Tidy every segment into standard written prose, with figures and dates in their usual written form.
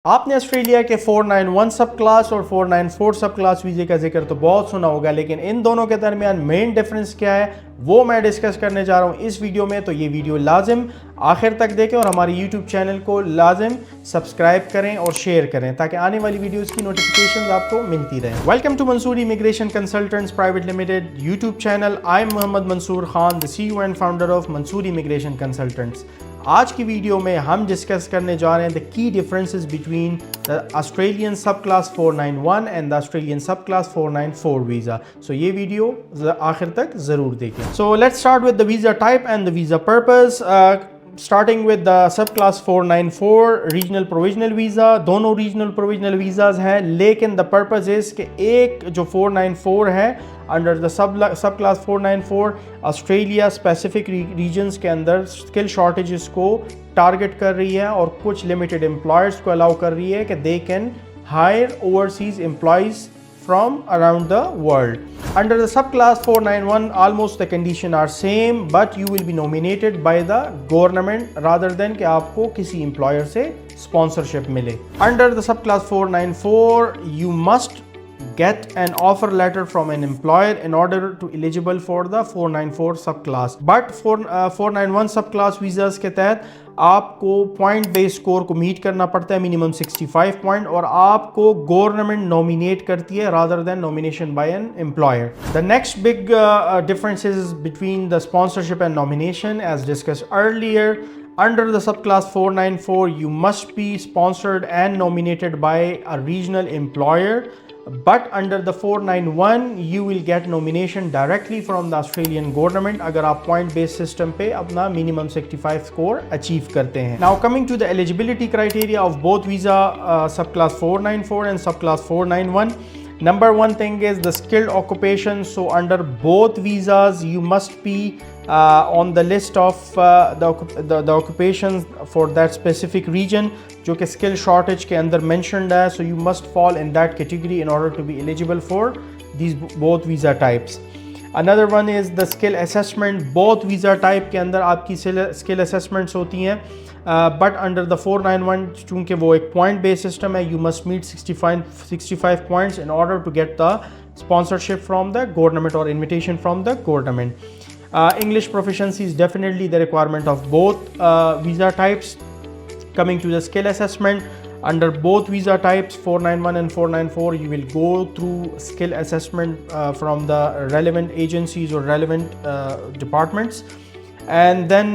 आपने ऑस्ट्रेलिया के 491 सब क्लास और 494 सब क्लास वीज़े का जिक्र तो बहुत सुना होगा, लेकिन इन दोनों के दरमियान मेन डिफरेंस क्या है वो मैं डिस्कस करने जा रहा हूँ इस वीडियो में। तो ये वीडियो लाजिम आखिर तक देखें और हमारे यूट्यूब चैनल को लाजिम सब्सक्राइब करें और शेयर करें ताकि आने वाली वीडियोस की नोटिफिकेशंस आपको मिलती रहें। Welcome to Mansoor immigration consultants private limited YouTube channel. I am Mohammad Mansoor Khan, the CEO and founder of Mansoor immigration consultants. आज की वीडियो में हम डिस्कस करने जा रहे हैं the key differences between the Australian सब क्लास 491 एंड द ऑस्ट्रेलियन सब क्लास 494 वीज़ा। सो ये वीडियो आखिर तक ज़रूर देखें। So let's start with the visa type and the visa purpose. Starting with the subclass 494 regional provisional visa. दोनों regional provisional visas हैं, लेकिन द पर्पस इज़ कि एक जो 494 है under the subclass 494 Australia specific regions के अंदर skill shortages को टारगेट कर रही है और कुछ लिमिटेड एम्प्लॉयर्स को अलाउ कर रही है कि they can hire overseas employees from around the world. Under the subclass 491, almost the condition are same, but you will be nominated by the government rather than कि आपको किसी employer से sponsorship मिले. Under the subclass 494, you must get an offer letter from an employer in order to eligible for the 494 subclass. But 491 subclass visas के तहत आपको point based score को meet करना पड़ता है, मिनिमम 65 पॉइंट, और आपको गवर्नमेंट नॉमिनेट करती है rather than nomination by an employer. The next big difference is between the sponsorship and nomination as discussed earlier. Under the subclass 494, you must be sponsored and nominated by a regional employer. But under the 491, you will get nomination directly from the Australian government अगर आप point based system पे अपना minimum 65 score achieve करते हैं. Now coming to the eligibility criteria of both visa subclass 494 and subclass 491. Number one thing is the skilled occupation. So under both visas, you must be on the list of the occupations for that specific region जो कि skill shortage के अंदर mentioned है. So you must fall in that category in order to be eligible for these both visa types. Another one is the skill assessment. Both visa type के अंदर आपकी skill assessments होती हैं, but under the 491 चूँकि वो एक point based system है, you must meet 65 points in order to get the sponsorship from the government or invitation from the government. English proficiency is definitely the requirement of both visa types. Coming to the skill assessment, under both visa types 491 and 494, you will go through skill assessment from the relevant agencies or relevant departments. And then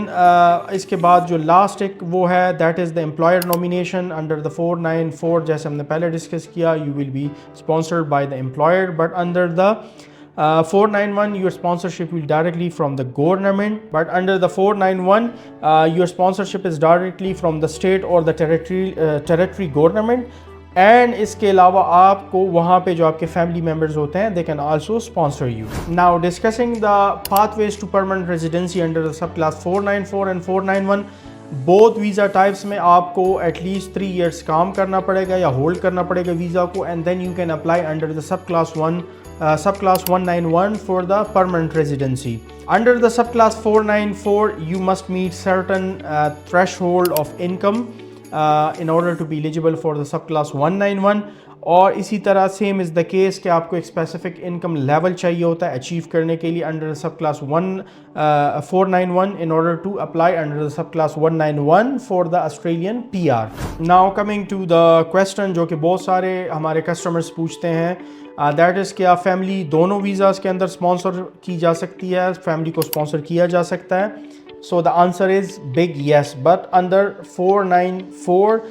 इसके बाद जो last एक वो है that is the employer nomination. Under the 494 जैसे हमने पहले discuss किया, you will be sponsored by the employer, but under the 491 your sponsorship will directly from the government. But under the 491 your sponsorship is directly from the state or the territory government. And इसके अलावा आपको वहाँ पे जो आपके family members होते हैं they can also sponsor you. Now discussing the pathways to permanent residency under the subclass 494 and 491. Both visa types में आपको एटलीस्ट 3 years काम करना पड़ेगा या होल्ड करना पड़ेगा वीज़ा को, and then you can apply under the subclass 191 for the permanent residency. Under the subclass 494 you must meet certain threshold of income in order to be eligible for the subclass 191. और इसी तरह same is the case कि आपको एक specific income level चाहिए होता है achieve करने के लिए under subclass 491 in order to apply under the subclass 191 for the Australian PR. Now coming to the question जो कि बहुत सारे हमारे कस्टमर्स पूछते हैं, दैट इज़ क्या फैमिली दोनों वीज़ाज़ के अंदर स्पॉन्सर की जा सकती है, फैमिली को स्पॉन्सर किया जा सकता है? So the answer is big yes, but under 494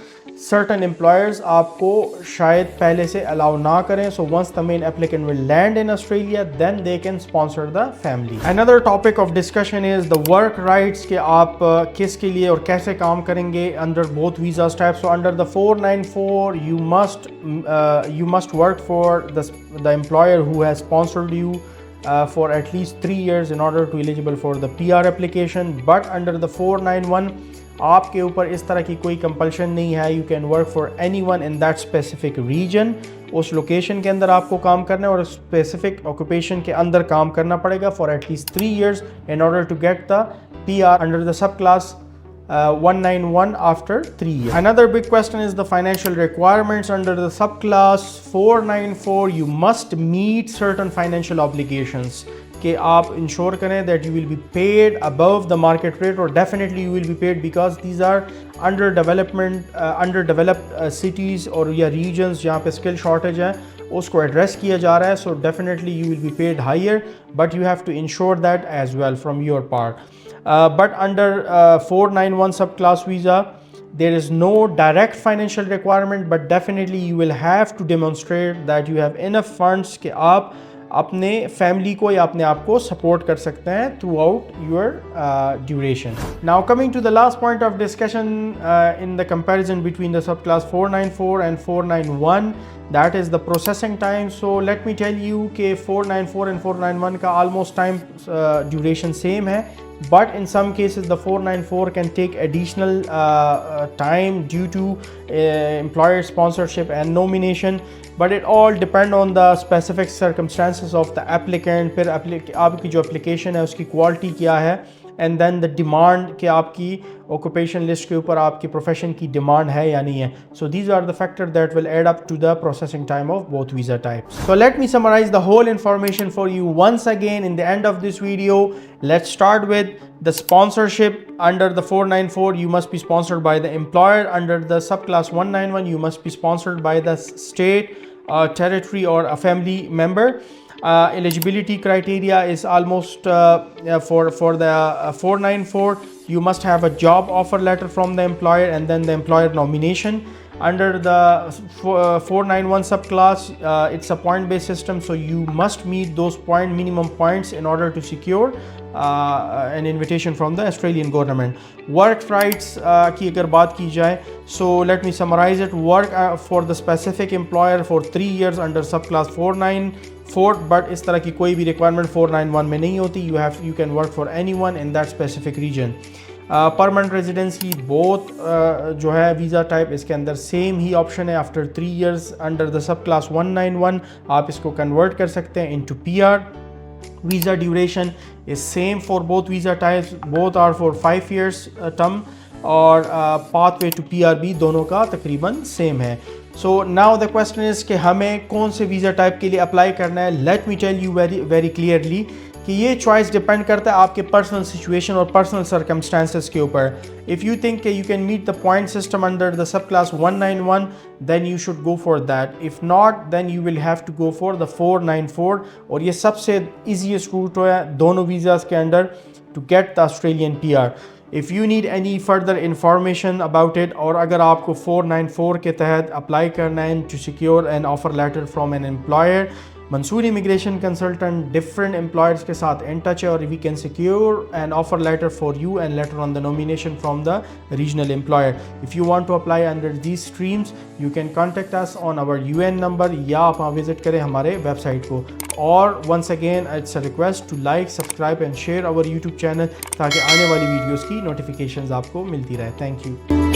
certain employers आपको शायद पहले से allow ना करें. So once the main applicant will land in Australia, then they can sponsor the family. Another topic of discussion is the work rights कि आप किसके लिए और कैसे काम करेंगे under both visa types. So under the 494 you must work for the employer who has sponsored you for at least 3 years in order to eligible for the PR application. But under the 491 आपके ऊपर इस तरह की कोई compulsion नहीं है. You can work for anyone in that specific region. उस location के अंदर आपको काम करना है और स्पेसिफिक ऑक्यूपेशन के अंदर काम करना पड़ेगा for at least 3 years in order to get the PR under the subclass 191 after 3 years. Another big question is the financial requirements under the subclass 494. You must meet certain financial obligations कि आप ensure करें that you will be paid above the market rate, or definitely you will be paid because these are underdeveloped cities और या regions जहाँ पे skill shortage है उसको address किया जा रहा है. So definitely you will be paid higher, but you have to ensure that as well from your part. But under 491 subclass visa, there is no direct financial requirement, but definitely you will have to demonstrate that you have enough funds कि आप अपने family को या अपने आप को support कर सकते हैं throughout your duration. Now coming to the last point of discussion in the comparison between the subclass 494 and 491, that is the processing time. So let me tell you कि 494 and 491 का almost time duration same है, but in some cases the 494 can take additional time due to employer sponsorship and nomination, but it all depend on the specific circumstances of the applicant. फिर आपकी जो application है उसकी quality क्या है, and then the demand कि आपकी occupation list के ऊपर आपकी profession की demand है या नहीं है. So these are the factors that will add up to the processing time of both visa types. So let me summarize the whole information for you once again in the end of this video. Let's start with the sponsorship. Under the 494 you must be sponsored by the employer. Under the subclass 191 you must be sponsored by the state, territory or a family member. Eligibility criteria is almost for the 494 you must have a job offer letter from the employer and then the employer nomination. Under the 491 subclass, it's a point based system, so you must meet those minimum points in order to secure an invitation from the Australian government. Work rights की अगर बात की जाए, so let me summarize it. Work for the specific employer for 3 years under subclass 494, but इस तरह की कोई भी requirement 491 में नहीं होती. You can work for anyone in that specific region. Permanent residency both जो है वीज़ा टाइप इसके अंदर सेम ही ऑप्शन है. After 3 years under the subclass 191 आप इसको कन्वर्ट कर सकते हैं into PR. Visa duration is same for both visa types, both are for 5 years term, और पाथवे टू PR भी दोनों का तकरीबन सेम है. So now the question is कि हमें कौन से वीज़ा टाइप के लिए अप्लाई करना है. Let me tell you very clearly कि ये चॉइस डिपेंड करता है आपके पर्सनल सिचुएशन और पर्सनल सर्कमस्टांसेस के ऊपर. इफ़ यू थिंक कि you can meet the point system under the subclass 191 then you should go for that. If not then you will have to go for the 494, और ये सबसे easiest root है दोनों visas के under to get the Australian PR. If you need any further information about it, और अगर आपको 494 के तहत अप्लाई करना है to secure an offer letter from an employer, Mansoor immigration consultant different employers के साथ इन टच है, और we can secure an offer letter for you and letter on the nomination from the regional employer. If you want to apply under these streams you can contact us on our UN number, या आप visit करें हमारे website को. और once again it's a request to like, subscribe and share our YouTube channel ताकि आने वाली videos की नोटिफिकेशंस आपको मिलती रहे. Thank you.